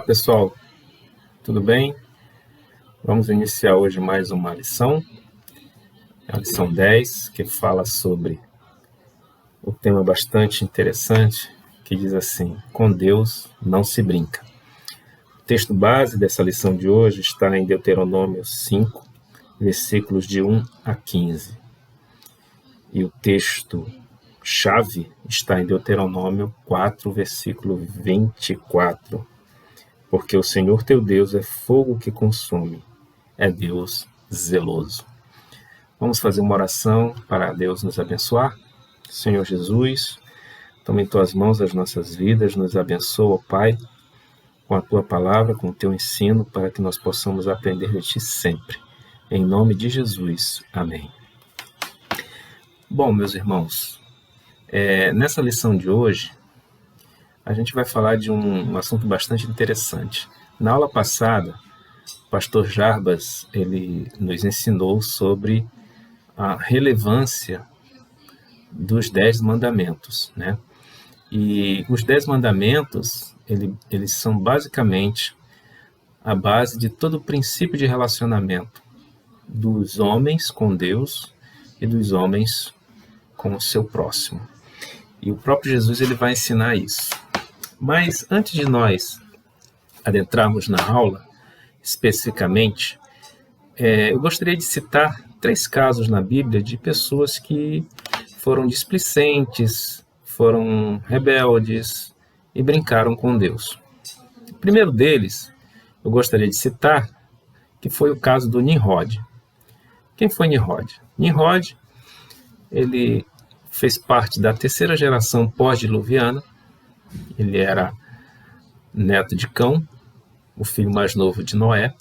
Olá pessoal, tudo bem? Vamos iniciar hoje mais uma lição, a lição 10, que fala sobre o tema bastante interessante, que diz assim: com Deus não se brinca. O texto base dessa lição de hoje está em Deuteronômio 5, versículos de 1 a 15. E o texto-chave está em Deuteronômio 4, versículo 24. Porque o Senhor teu Deus é fogo que consome, é Deus zeloso. Vamos fazer uma oração para Deus nos abençoar? Senhor Jesus, toma em tuas mãos as nossas vidas, nos abençoa, Pai, com a tua palavra, com o teu ensino, para que nós possamos aprender de ti sempre. Em nome de Jesus, amém. Bom, meus irmãos, nessa lição de hoje, a gente vai falar de um assunto bastante interessante. Na aula passada, o pastor Jarbas, ele nos ensinou sobre a relevância dos 10 mandamentos, né? E os 10 mandamentos, eles são basicamente a base de todo o princípio de relacionamento dos homens com Deus e dos homens com o seu próximo. E o próprio Jesus, ele vai ensinar isso. Mas antes de nós adentrarmos na aula, especificamente, eu gostaria de citar 3 casos na Bíblia de pessoas que foram displicentes, foram rebeldes e brincaram com Deus. O primeiro deles, eu gostaria de citar, que foi o caso do Nimrod. Quem foi Nimrod? Nimrod, ele fez parte da 3ª geração pós-diluviana. Ele era neto de Cão, o filho mais novo de Noé.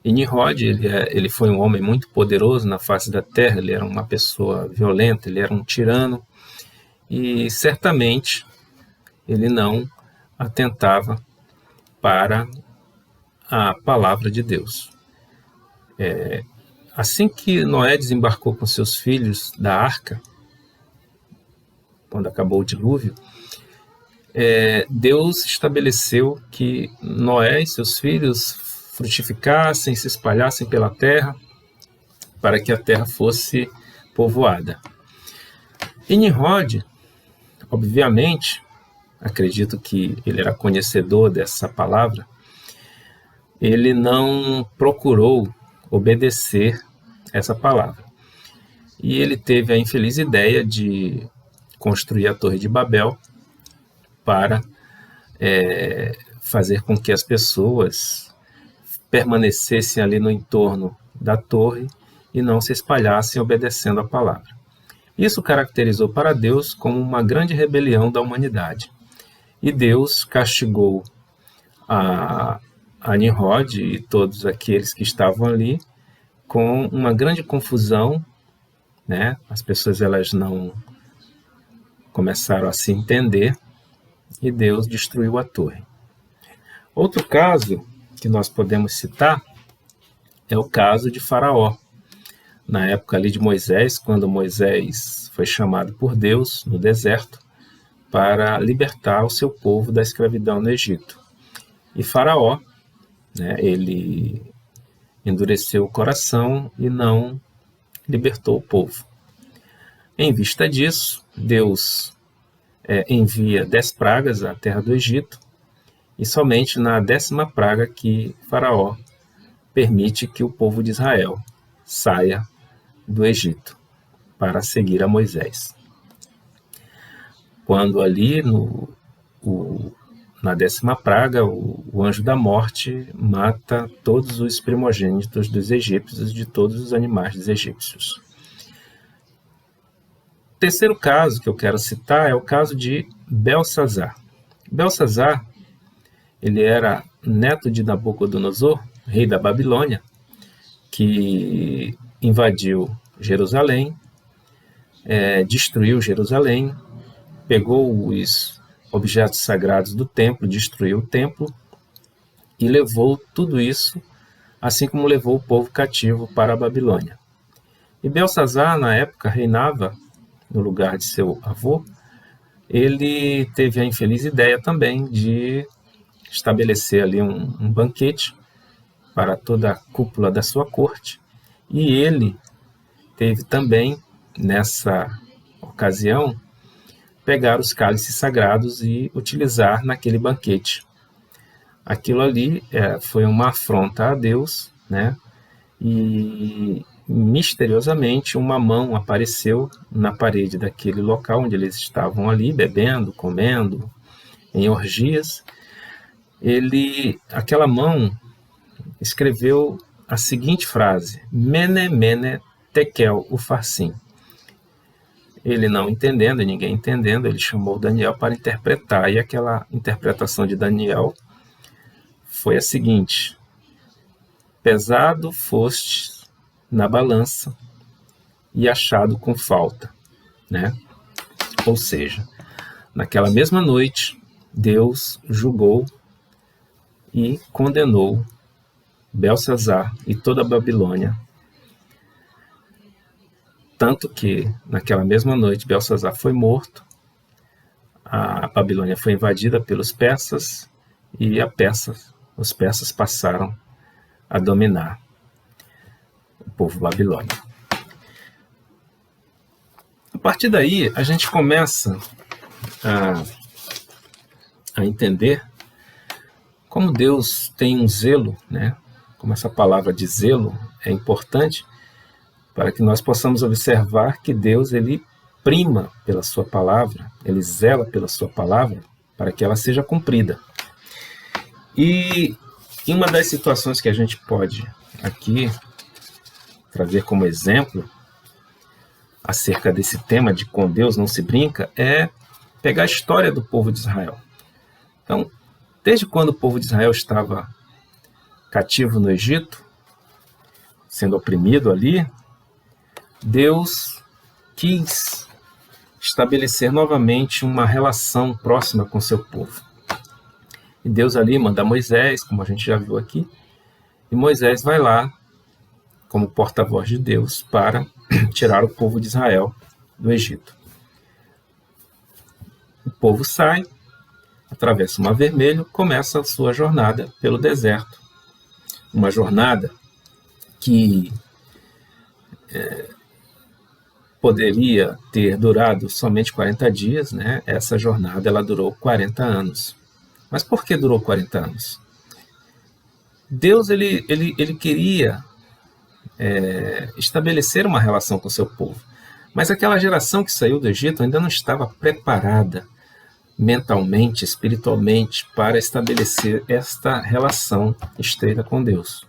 E Nimrod, ele foi um homem muito poderoso na face da terra, ele era uma pessoa violenta, ele era um tirano, e certamente ele não atentava para a palavra de Deus. Assim que Noé desembarcou com seus filhos da arca, quando acabou o dilúvio, Deus estabeleceu que Noé e seus filhos frutificassem, se espalhassem pela terra, para que a terra fosse povoada. E Nimrod, obviamente, acredito que ele era conhecedor dessa palavra, ele não procurou obedecer essa palavra. E ele teve a infeliz ideia de construir a Torre de Babel para fazer com que as pessoas permanecessem ali no entorno da torre e não se espalhassem obedecendo a palavra. Isso caracterizou para Deus como uma grande rebelião da humanidade. E Deus castigou a Nimrod e todos aqueles que estavam ali com uma grande confusão, né? As pessoas elas não começaram a se entender e Deus destruiu a torre. Outro caso que nós podemos citar é o caso de Faraó. Na época ali de Moisés, quando Moisés foi chamado por Deus no deserto para libertar o seu povo da escravidão no Egito. E Faraó, né, ele endureceu o coração e não libertou o povo. Em vista disso, Deus envia 10 pragas à terra do Egito, e somente na 10ª praga que Faraó permite que o povo de Israel saia do Egito para seguir a Moisés. Quando ali na 10ª praga, o anjo da morte mata todos os primogênitos dos egípcios e de todos os animais dos egípcios. O terceiro caso que eu quero citar é o caso de Belsazar. Belsazar, ele era neto de Nabucodonosor, rei da Babilônia, que invadiu Jerusalém, destruiu Jerusalém, pegou os objetos sagrados do templo, destruiu o templo e levou tudo isso, assim como levou o povo cativo para a Babilônia. E Belsazar, na época, reinava no lugar de seu avô. Ele teve a infeliz ideia também de estabelecer ali um banquete para toda a cúpula da sua corte, e ele teve também, nessa ocasião, pegar os cálices sagrados e utilizar naquele banquete. Aquilo ali foi uma afronta a Deus, né? E misteriosamente uma mão apareceu na parede daquele local onde eles estavam ali, bebendo, comendo, em orgias. Aquela mão escreveu a seguinte frase: Mene, mene, tekel, ufarsim. Ele não entendendo, e ninguém entendendo, ele chamou Daniel para interpretar, e aquela interpretação de Daniel foi a seguinte: pesado foste na balança e achado com falta, né? Ou seja, naquela mesma noite, Deus julgou e condenou Belsazar e toda a Babilônia. Tanto que, naquela mesma noite, Belsazar foi morto, a Babilônia foi invadida pelos persas, e os persas passaram a dominar o povo babilônico. A partir daí, a gente começa a entender como Deus tem um zelo, né? Como essa palavra de zelo é importante para que nós possamos observar que Deus, ele prima pela sua palavra, ele zela pela sua palavra para que ela seja cumprida. E em uma das situações que a gente pode aqui trazer como exemplo acerca desse tema de com Deus não se brinca, é pegar a história do povo de Israel. Então, desde quando o povo de Israel estava cativo no Egito, sendo oprimido ali, Deus quis estabelecer novamente uma relação próxima com seu povo. E Deus ali manda Moisés, como a gente já viu aqui, e Moisés vai lá como porta-voz de Deus para tirar o povo de Israel do Egito. O povo sai, atravessa o Mar Vermelho, começa a sua jornada pelo deserto. Uma jornada que poderia ter durado somente 40 dias, né? Essa jornada ela durou 40 anos. Mas por que durou 40 anos? Deus ele queria estabelecer uma relação com o seu povo. Mas aquela geração que saiu do Egito ainda não estava preparada mentalmente, espiritualmente, para estabelecer esta relação estreita com Deus.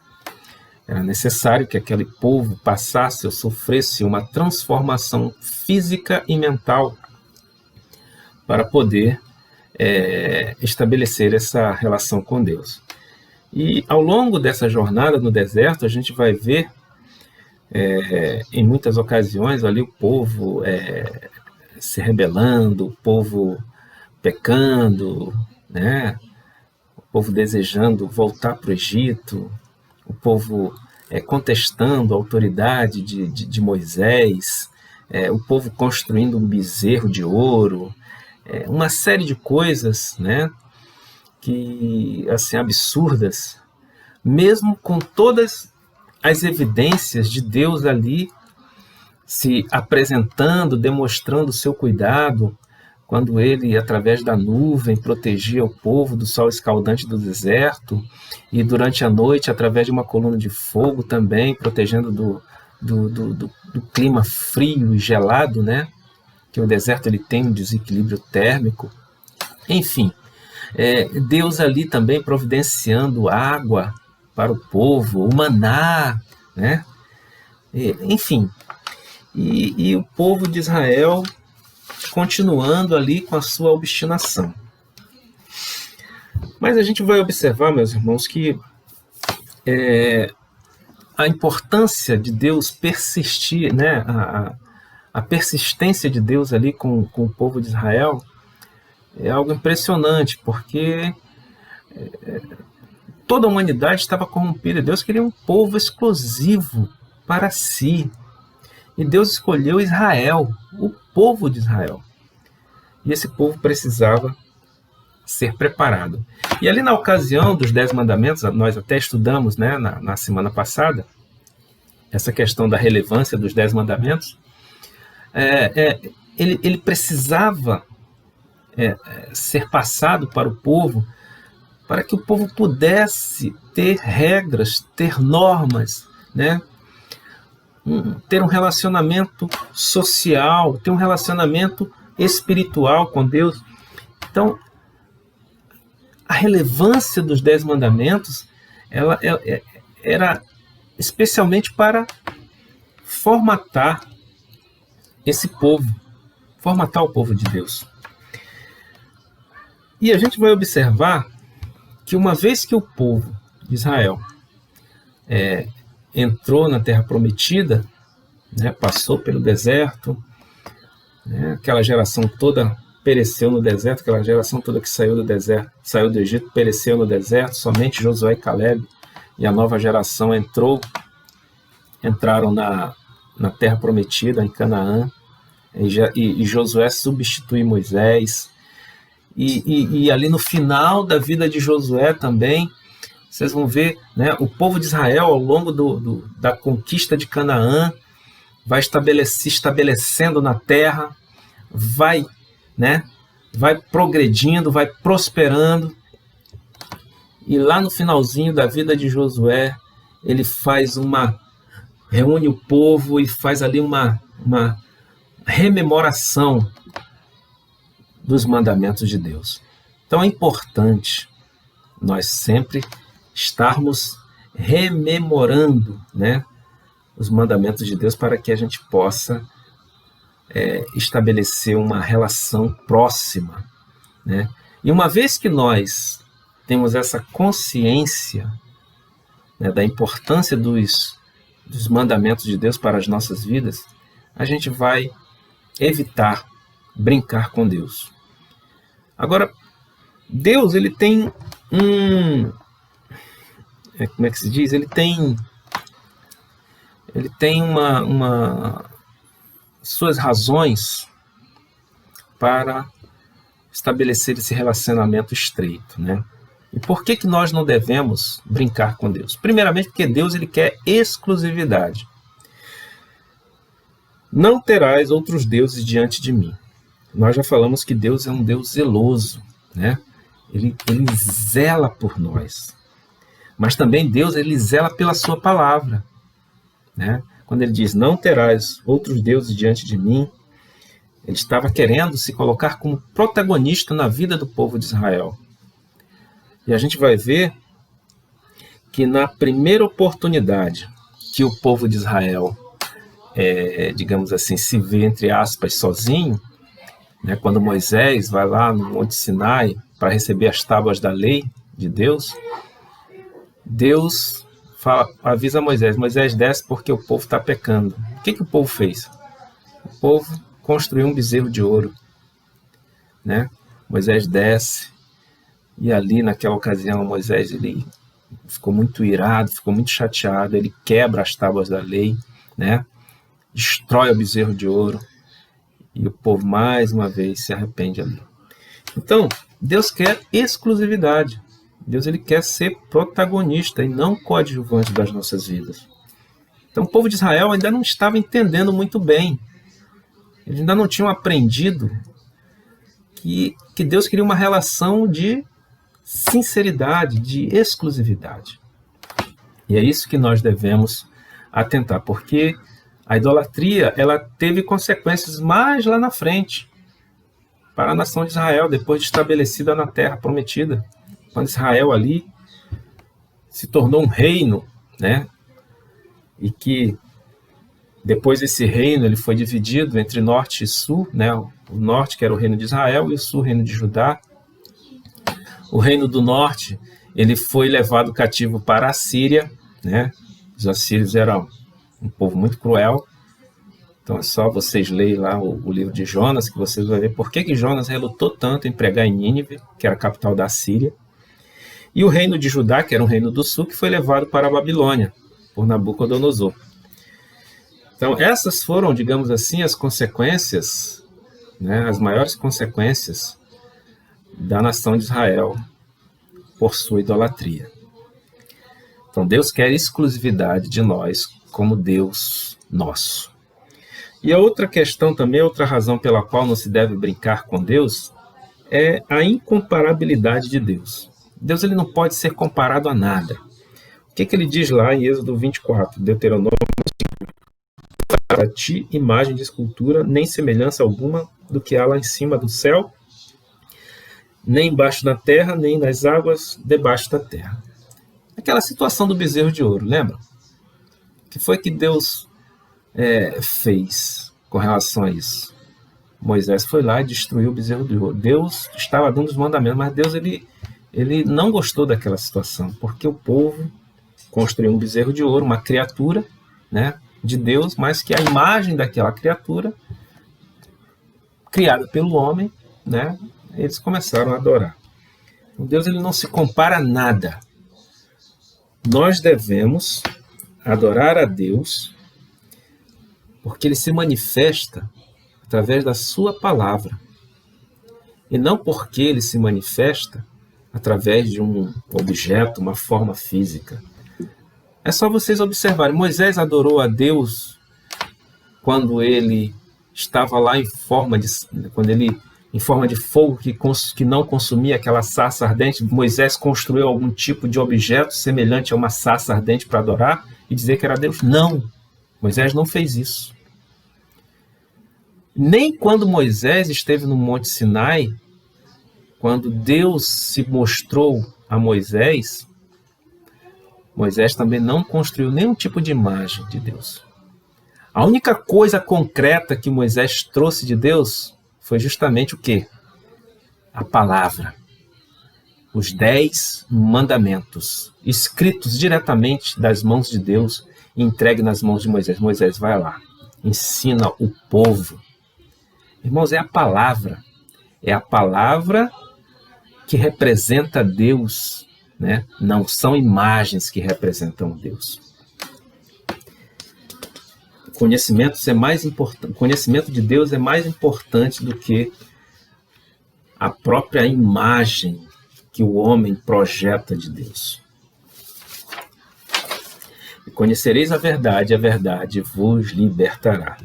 Era necessário que aquele povo passasse ou sofresse uma transformação física e mental para poder estabelecer essa relação com Deus. E ao longo dessa jornada no deserto, a gente vai ver em muitas ocasiões ali o povo se rebelando, o povo pecando, né? O povo desejando voltar para o Egito, o povo contestando a autoridade de Moisés, o povo construindo um bezerro de ouro, uma série de coisas, né, que, assim, absurdas, mesmo com todas as evidências de Deus ali se apresentando, demonstrando o seu cuidado, quando ele, através da nuvem, protegia o povo do sol escaldante do deserto, e durante a noite, através de uma coluna de fogo também, protegendo do clima frio e gelado, né? Que o deserto ele tem um desequilíbrio térmico. Enfim, Deus ali também providenciando água para o povo, o maná, né? Enfim, e o povo de Israel continuando ali com a sua obstinação. Mas a gente vai observar, meus irmãos, que a importância de Deus persistir, né? A persistência de Deus ali com o povo de Israel é algo impressionante, porque toda a humanidade estava corrompida. Deus queria um povo exclusivo para si. E Deus escolheu Israel, o povo de Israel. E esse povo precisava ser preparado. E ali na ocasião dos 10 mandamentos, nós até estudamos, né, na semana passada, essa questão da relevância dos 10 mandamentos. Ele precisava ser passado para o povo, para que o povo pudesse ter regras, ter normas, né? Ter um relacionamento social, ter um relacionamento espiritual com Deus. Então, a relevância dos 10 mandamentos ela era especialmente para formatar esse povo, formatar o povo de Deus. E a gente vai observar que uma vez que o povo de Israel entrou na Terra Prometida, né, passou pelo deserto, né, aquela geração toda pereceu no deserto, aquela geração toda que saiu do deserto, saiu do Egito, pereceu no deserto, somente Josué e Caleb e a nova geração entraram na Terra Prometida, em Canaã, e Josué substitui Moisés, e ali no final da vida de Josué também, vocês vão ver, né, o povo de Israel, ao longo da conquista de Canaã, vai se estabelecendo na terra, vai progredindo, vai prosperando. E lá no finalzinho da vida de Josué, ele reúne o povo e faz ali uma rememoração dos mandamentos de Deus. Então é importante nós sempre estarmos rememorando, né, os mandamentos de Deus, para que a gente possa estabelecer uma relação próxima, né? E uma vez que nós temos essa consciência, né, da importância dos mandamentos de Deus para as nossas vidas, a gente vai evitar brincar com Deus. Agora, Deus, ele tem como é que se diz? Ele tem suas razões para estabelecer esse relacionamento estreito, né? E por que nós não devemos brincar com Deus? Primeiramente, porque Deus, ele quer exclusividade. Não terás outros deuses diante de mim. Nós já falamos que Deus é um Deus zeloso, né? Ele zela por nós. Mas também Deus, ele zela pela sua palavra, né? Quando ele diz, não terás outros deuses diante de mim, ele estava querendo se colocar como protagonista na vida do povo de Israel. E a gente vai ver que na primeira oportunidade que o povo de Israel, digamos assim, se vê, entre aspas, sozinho, né, quando Moisés vai lá no Monte Sinai para receber as tábuas da lei de Deus, Deus avisa Moisés, Moisés, desce porque o povo está pecando. O que o povo fez? O povo construiu um bezerro de ouro, né? Moisés desce, e ali naquela ocasião Moisés, ele ficou muito irado, ficou muito chateado, ele quebra as tábuas da lei, né? Destrói o bezerro de ouro, e o povo mais uma vez se arrepende ali. Então, Deus quer exclusividade. Deus, ele quer ser protagonista e não coadjuvante das nossas vidas. Então o povo de Israel ainda não estava entendendo muito bem. Eles ainda não tinham aprendido que Deus queria uma relação de sinceridade, de exclusividade. E é isso que nós devemos atentar, porque a idolatria, ela teve consequências mais lá na frente para a nação de Israel, depois de estabelecida na Terra Prometida. Quando Israel ali se tornou um reino, né? E que depois esse reino ele foi dividido entre norte e sul, né? O norte, que era o reino de Israel, e o sul, o reino de Judá. O reino do norte, ele foi levado cativo para a Síria, né? Os assírios eram um povo muito cruel. Então é só vocês lerem lá o livro de Jonas, que vocês vão ver por que Jonas relutou tanto em pregar em Nínive, que era a capital da Síria. E o reino de Judá, que era um reino do sul, que foi levado para a Babilônia, por Nabucodonosor. Então, essas foram, digamos assim, as consequências, né, as maiores consequências da nação de Israel por sua idolatria. Então Deus quer exclusividade de nós como Deus nosso. E a outra questão também, outra razão pela qual não se deve brincar com Deus, é a incomparabilidade de Deus. Deus ele não pode ser comparado a nada. O que ele diz lá em Êxodo 24, Deuteronômio: para ti imagem de escultura, nem semelhança alguma do que há lá em cima do céu, nem embaixo da terra, nem nas águas debaixo da terra. Aquela situação do bezerro de ouro, lembra? O que foi que Deus fez com relação a isso? Moisés foi lá e destruiu o bezerro de ouro. Deus estava dando os mandamentos, mas Deus ele não gostou daquela situação, porque o povo construiu um bezerro de ouro, uma criatura, né, de Deus, mas que a imagem daquela criatura, criada pelo homem, né, eles começaram a adorar. Então, Deus ele não se compara a nada. Nós devemos adorar a Deus porque ele se manifesta através da sua palavra, e não porque ele se manifesta através de um objeto, uma forma física. É só vocês observarem. Moisés adorou a Deus quando ele estava lá em forma de fogo que não consumia aquela sarça ardente. Moisés construiu algum tipo de objeto semelhante a uma sarça ardente para adorar e dizer que era Deus? Não, Moisés não fez isso. Nem quando Moisés esteve no Monte Sinai, quando Deus se mostrou a Moisés, Moisés também não construiu nenhum tipo de imagem de Deus. A única coisa concreta que Moisés trouxe de Deus foi justamente o quê? A palavra. Os 10 mandamentos, escritos diretamente das mãos de Deus e entregue nas mãos de Moisés. Moisés, vai lá, ensina o povo. Irmãos, é a palavra que representa Deus, né? Não são imagens que representam Deus. O conhecimento de Deus é mais importante do que a própria imagem que o homem projeta de Deus. E conhecereis a verdade vos libertará.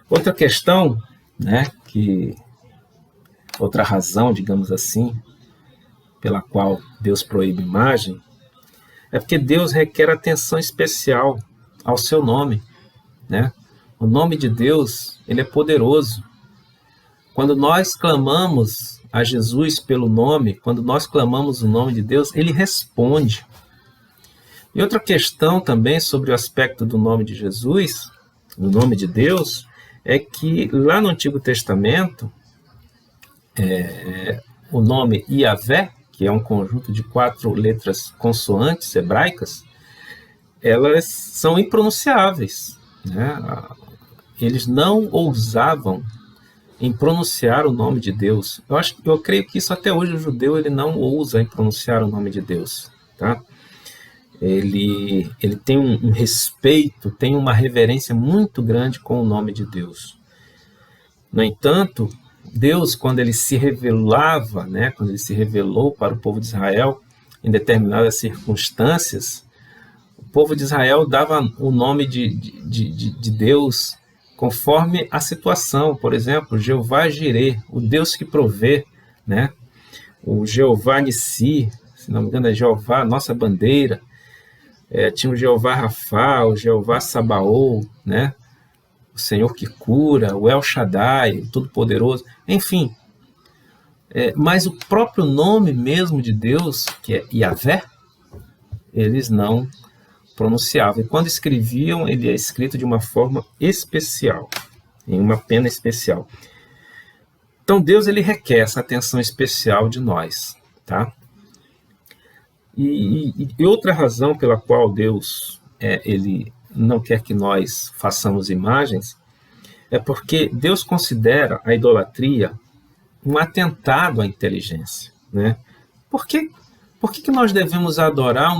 Outra questão, né, outra razão, digamos assim, pela qual Deus proíbe imagem, é porque Deus requer atenção especial ao seu nome, né? O nome de Deus, ele é poderoso. Quando nós clamamos a Jesus pelo nome, quando nós clamamos o nome de Deus, ele responde. E outra questão também sobre o aspecto do nome de Jesus, do nome de Deus, é que lá no Antigo Testamento, o nome Yahvé, que é um conjunto de 4 letras consoantes hebraicas, elas são impronunciáveis, né? Eles não ousavam em pronunciar o nome de Deus. Eu creio que isso até hoje o judeu ele não ousa em pronunciar o nome de Deus, tá? Ele tem um respeito, tem uma reverência muito grande com o nome de Deus. No entanto, Deus, quando ele se revelava, né, quando ele se revelou para o povo de Israel, em determinadas circunstâncias, o povo de Israel dava o nome de Deus conforme a situação. Por exemplo, Jeová Jireh, o Deus que provê, né? O Jeová Nissi, se não me engano é Jeová, nossa bandeira. Tinha o Jeová Rafá, o Jeová Sabaô, né? O Senhor que cura, o El Shaddai, o Todo-Poderoso, enfim. Mas o próprio nome mesmo de Deus, que é Yahvé, eles não pronunciavam. E quando escreviam, ele é escrito de uma forma especial, em uma pena especial. Então Deus ele requer essa atenção especial de nós, tá? E outra razão pela qual Deus ele não quer que nós façamos imagens é porque Deus considera a idolatria um atentado à inteligência, né? Por que nós devemos adorar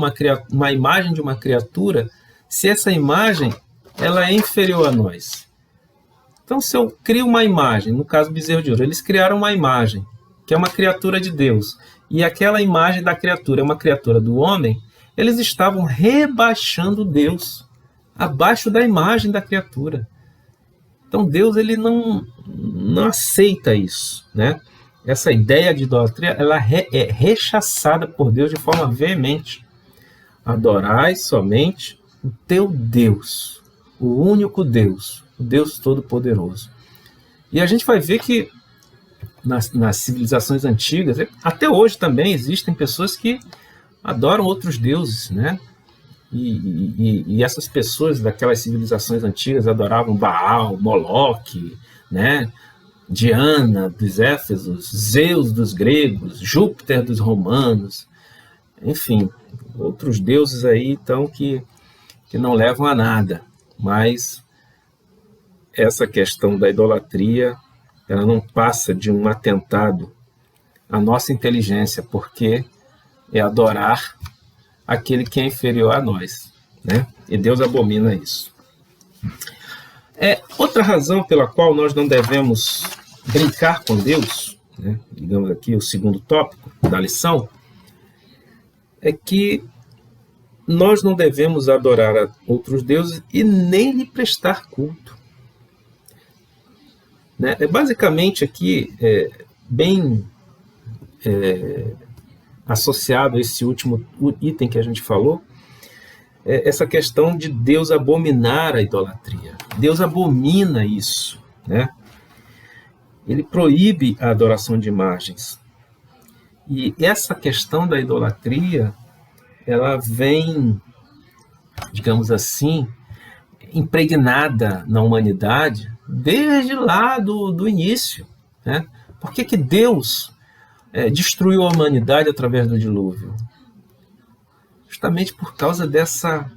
uma imagem de uma criatura se essa imagem ela é inferior a nós? Então, se eu crio uma imagem, no caso do bezerro de ouro, eles criaram uma imagem, que é uma criatura de Deus, e aquela imagem da criatura é uma criatura do homem, eles estavam rebaixando Deus abaixo da imagem da criatura. Então Deus ele não aceita isso, né? Essa ideia de idolatria ela é rechaçada por Deus de forma veemente. Adorai somente o teu Deus, o único Deus, o Deus Todo-Poderoso. E a gente vai ver que nas civilizações antigas, até hoje também existem pessoas que adoram outros deuses, né? E essas pessoas daquelas civilizações antigas adoravam Baal, Moloque, né? Diana dos Éfesos, Zeus dos gregos, Júpiter dos romanos, enfim, outros deuses aí então que não levam a nada. Mas essa questão da idolatria, ela não passa de um atentado à nossa inteligência, porque é adorar aquele que é inferior a nós, né? E Deus abomina isso. Outra razão pela qual nós não devemos brincar com Deus, né? Digamos aqui o segundo tópico da lição, é que nós não devemos adorar a outros deuses e nem lhe prestar culto. Né? Basicamente aqui, bem associado a esse último item que a gente falou, essa questão de Deus abominar a idolatria. Deus abomina isso, né? Ele proíbe a adoração de imagens. E essa questão da idolatria, ela vem, digamos assim, impregnada na humanidade desde lá do início, né? Por que Deus destruiu a humanidade através do dilúvio? Justamente por causa dessa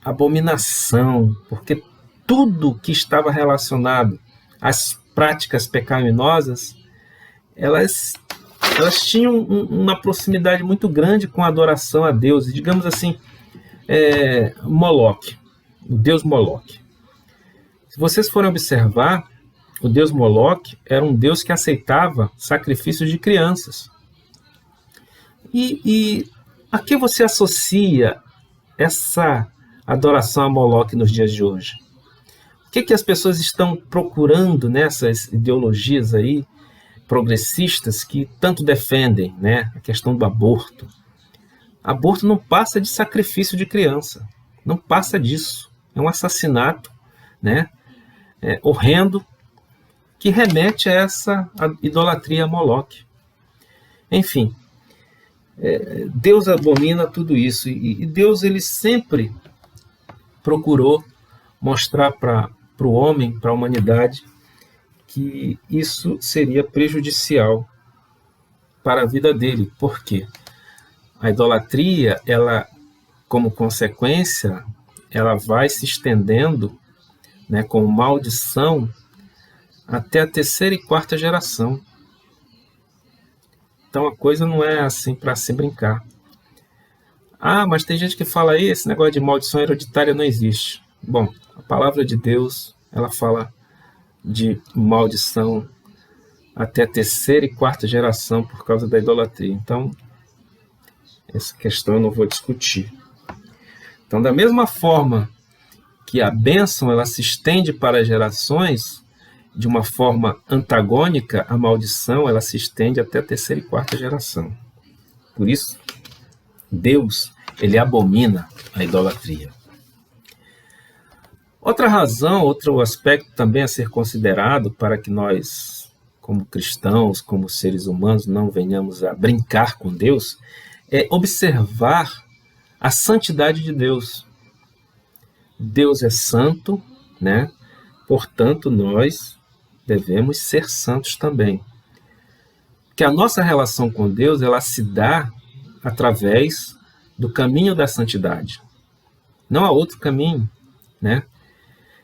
abominação, porque tudo que estava relacionado às práticas pecaminosas, elas tinham uma proximidade muito grande com a adoração a Deus. E, digamos assim, Moloque, o deus Moloque. Se vocês forem observar, o deus Moloque era um deus que aceitava sacrifícios de crianças. E a que você associa essa adoração a Moloque nos dias de hoje? O que as pessoas estão procurando nessas ideologias aí progressistas que tanto defendem, né? A questão do aborto. Aborto não passa de sacrifício de criança. Não passa disso. É um assassinato, né? Horrendo, que remete a essa idolatria a Moloque. Enfim, Deus abomina tudo isso. E Deus ele sempre procurou mostrar para o homem, para a humanidade, que isso seria prejudicial para a vida dele. Por quê? A idolatria, ela, como consequência, ela vai se estendendo, né, com maldição até a terceira e quarta geração. Então a coisa não é assim para se brincar. Ah, mas tem gente que fala aí, esse negócio de maldição hereditária não existe. Bom, a palavra de Deus, ela fala de maldição até a terceira e quarta geração por causa da idolatria. Então, essa questão eu não vou discutir. Então, da mesma forma que a bênção ela se estende para as gerações, de uma forma antagônica, a maldição ela se estende até a terceira e quarta geração. Por isso, Deus ele abomina a idolatria. Outra razão, outro aspecto também a ser considerado para que nós, como cristãos, como seres humanos, não venhamos a brincar com Deus, é observar a santidade de Deus. Deus é santo, né? Portanto, nós devemos ser santos também. Que a nossa relação com Deus, ela se dá através do caminho da santidade. Não há outro caminho, né?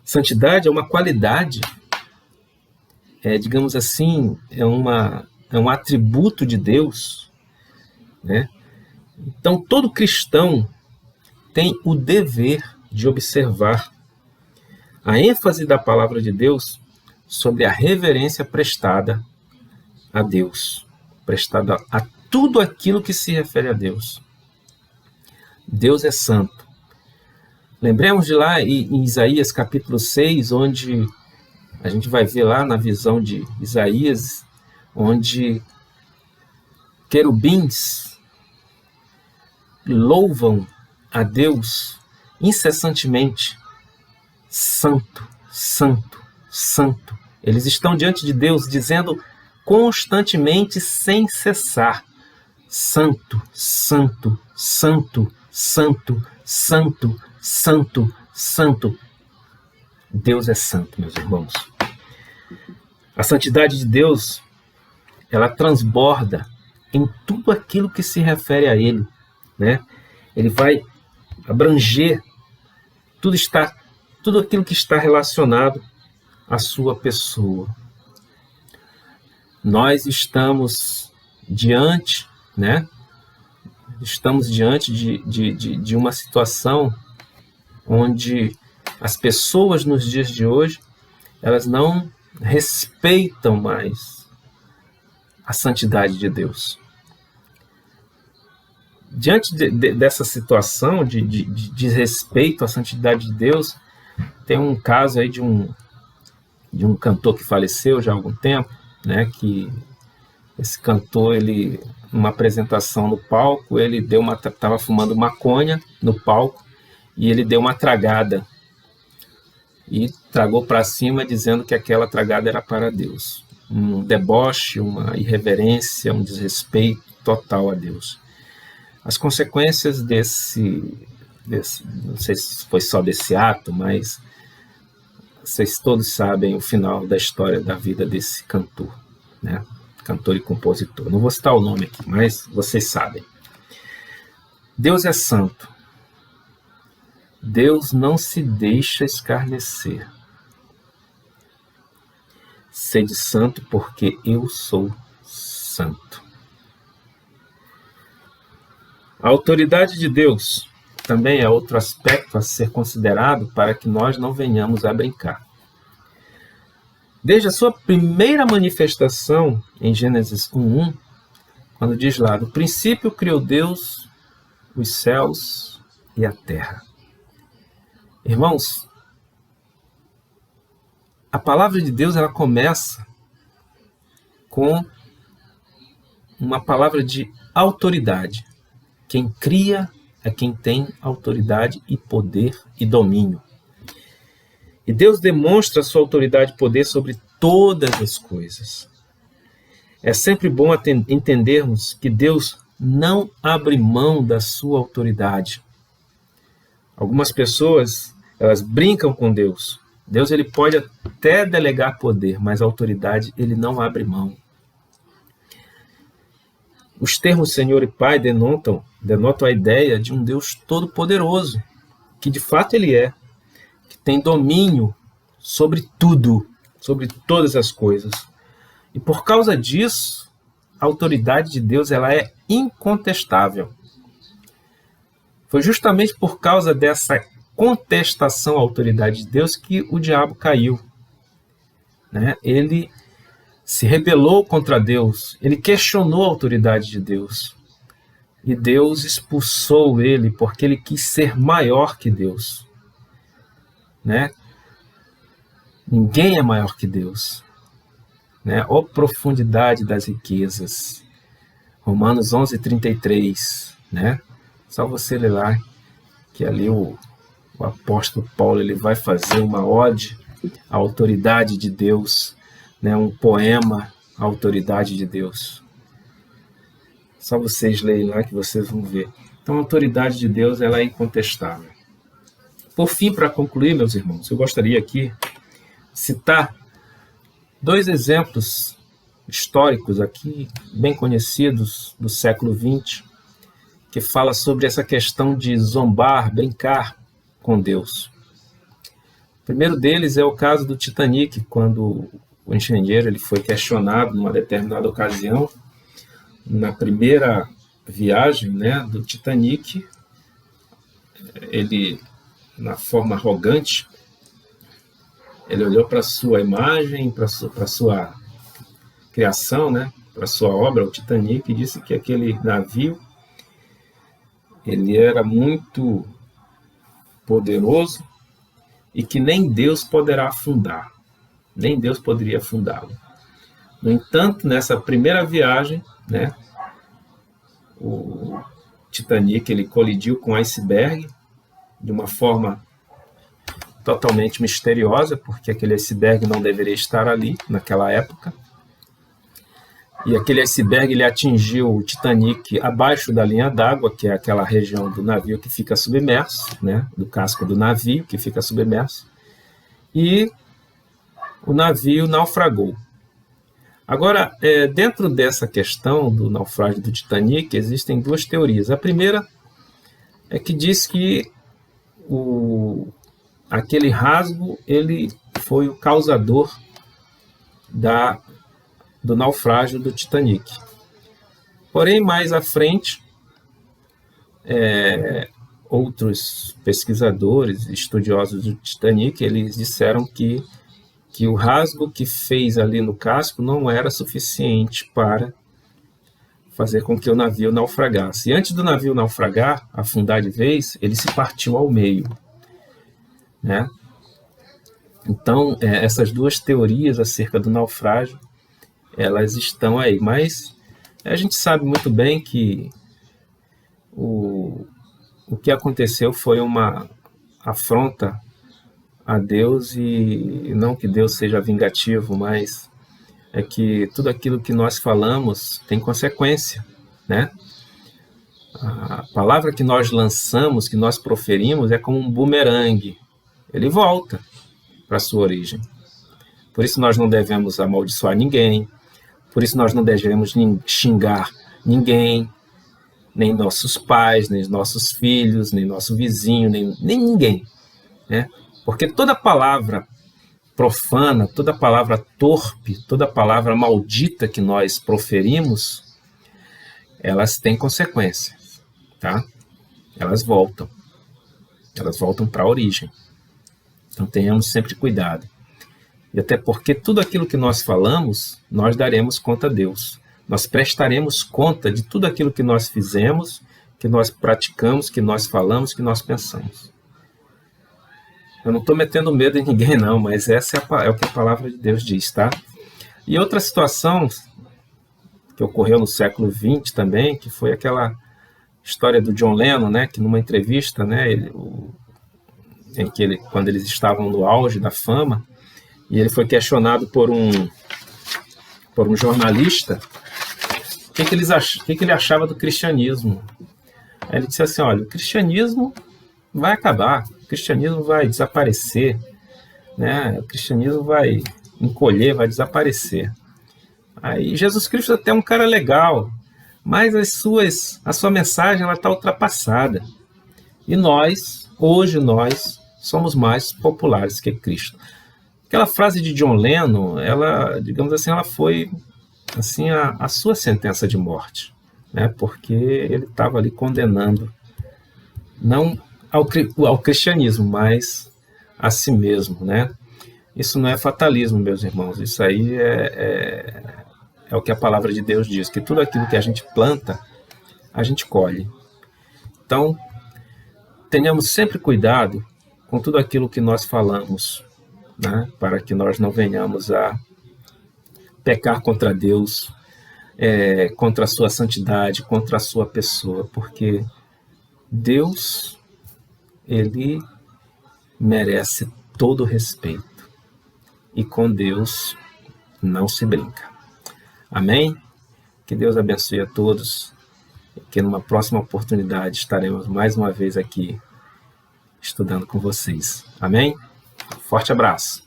Santidade é uma qualidade, digamos assim, é um atributo de Deus, né? Então, todo cristão tem o dever de observar a ênfase da palavra de Deus sobre a reverência prestada a Deus, prestado a tudo aquilo que se refere a Deus. Deus é santo. Lembremos de lá em Isaías capítulo 6, onde a gente vai ver lá na visão de Isaías, onde querubins louvam a Deus incessantemente. Santo, santo, santo. Eles estão diante de Deus dizendo constantemente, sem cessar: santo, santo, santo, santo, santo, santo, santo. Deus é santo, meus irmãos. A santidade de Deus, ela transborda em tudo aquilo que se refere a Ele, né? Ele vai abranger tudo aquilo que está relacionado à sua pessoa. Nós estamos diante, né? Estamos diante de uma situação onde as pessoas nos dias de hoje, elas não respeitam mais a santidade de Deus. Diante dessa situação de desrespeito à santidade de Deus, tem um caso aí de um cantor que faleceu já há algum tempo, né, que esse cantor, ele, numa apresentação no palco, ele estava fumando maconha no palco e ele deu uma tragada e tragou para cima dizendo que aquela tragada era para Deus. Um deboche, uma irreverência, um desrespeito total a Deus. As consequências desse não sei se foi só desse ato, mas vocês todos sabem o final da história da vida desse cantor, né? Cantor e compositor. Não vou citar o nome aqui, mas vocês sabem. Deus é santo. Deus não se deixa escarnecer. Sede santo, porque eu sou santo. A autoridade de Deus também é outro aspecto a ser considerado para que nós não venhamos a brincar. Desde a sua primeira manifestação, em Gênesis 1:1, quando diz lá: no princípio criou Deus os céus e a terra. Irmãos, a palavra de Deus, ela começa com uma palavra de autoridade. Quem cria é quem tem autoridade e poder e domínio. E Deus demonstra a sua autoridade e poder sobre todas as coisas. É sempre bom entendermos que Deus não abre mão da sua autoridade. Algumas pessoas, elas brincam com Deus. Deus, ele pode até delegar poder, mas a autoridade ele não abre mão. Os termos Senhor e Pai denotam a ideia de um Deus todo-poderoso, que de fato ele é, que tem domínio sobre tudo, sobre todas as coisas. E por causa disso, a autoridade de Deus, ela é incontestável. Foi justamente por causa dessa contestação à autoridade de Deus que o diabo caiu, né? Ele se rebelou contra Deus, ele questionou a autoridade de Deus. E Deus expulsou ele porque ele quis ser maior que Deus, né? Ninguém é maior que Deus, né? Ó profundidade das riquezas. Romanos 11:33, né? Só você ler lá, que ali o apóstolo Paulo, ele vai fazer uma ode à autoridade de Deus, né? Um poema à autoridade de Deus. Só vocês leem lá que vocês vão ver. Então a autoridade de Deus, ela é incontestável. Por fim, para concluir, meus irmãos, eu gostaria aqui citar 2 exemplos históricos aqui, bem conhecidos do século XX, que fala sobre essa questão de zombar, brincar com Deus. O primeiro deles é o caso do Titanic, quando o engenheiro ele foi questionado numa determinada ocasião, na primeira viagem, né, do Titanic. Ele, na forma arrogante, ele olhou para a sua imagem, para a sua criação, né, para sua obra, o Titanic, disse que aquele navio ele era muito poderoso e que nem Deus poderá afundar, nem Deus poderia afundá-lo. No entanto, nessa primeira viagem, né, o Titanic ele colidiu com um iceberg de uma forma totalmente misteriosa, porque aquele iceberg não deveria estar ali naquela época. E aquele iceberg ele atingiu o Titanic abaixo da linha d'água, que é aquela região do navio que fica submerso, né, do casco do navio que fica submerso, e o navio naufragou. Agora, dentro dessa questão do naufrágio do Titanic, existem duas teorias. A primeira é que diz que aquele rasgo ele foi o causador do naufrágio do Titanic. Porém, mais à frente, outros pesquisadores, estudiosos do Titanic, eles disseram que o rasgo que fez ali no casco não era suficiente para fazer com que o navio naufragasse. E antes do navio naufragar, afundar de vez, ele se partiu ao meio, né? Então, essas duas teorias acerca do naufrágio, elas estão aí. Mas a gente sabe muito bem que o que aconteceu foi uma afronta a Deus, e não que Deus seja vingativo, mas é que tudo aquilo que nós falamos tem consequência, né? A palavra que nós lançamos, que nós proferimos, é como um bumerangue. Ele volta para a sua origem. Por isso nós não devemos amaldiçoar ninguém, por isso nós não devemos xingar ninguém, nem nossos pais, nem nossos filhos, nem nosso vizinho, nem ninguém, né? Porque toda palavra profana, toda palavra torpe, toda palavra maldita que nós proferimos, elas têm consequências, tá? Elas voltam para a origem. Então tenhamos sempre cuidado. E até porque tudo aquilo que nós falamos, nós daremos conta a Deus. Nós prestaremos conta de tudo aquilo que nós fizemos, que nós praticamos, que nós falamos, que nós pensamos. Eu não estou metendo medo em ninguém, não, mas essa é o que a palavra de Deus diz, tá? E outra situação que ocorreu no século XX também, que foi aquela história do John Lennon, né, que numa entrevista, né, quando eles estavam no auge da fama, e ele foi questionado por um jornalista o que ele achava do cristianismo. Aí ele disse assim, olha, o cristianismo vai acabar, o cristianismo vai desaparecer, né? O cristianismo vai encolher, vai desaparecer. Aí Jesus Cristo até é um cara legal, mas a sua mensagem ela está ultrapassada. E hoje nós somos mais populares que Cristo. Aquela frase de John Lennon, ela, digamos assim, ela foi assim a sua sentença de morte, né? Porque ele estava ali condenando não ao cristianismo, mas a si mesmo, né? Isso não é fatalismo, meus irmãos, isso aí é o que a palavra de Deus diz, que tudo aquilo que a gente planta, a gente colhe. Então, tenhamos sempre cuidado com tudo aquilo que nós falamos, né? Para que nós não venhamos a pecar contra Deus, contra a sua santidade, contra a sua pessoa, porque Deus, ele merece todo o respeito, e com Deus não se brinca. Amém? Que Deus abençoe a todos, e que numa próxima oportunidade estaremos mais uma vez aqui estudando com vocês. Amém? Forte abraço.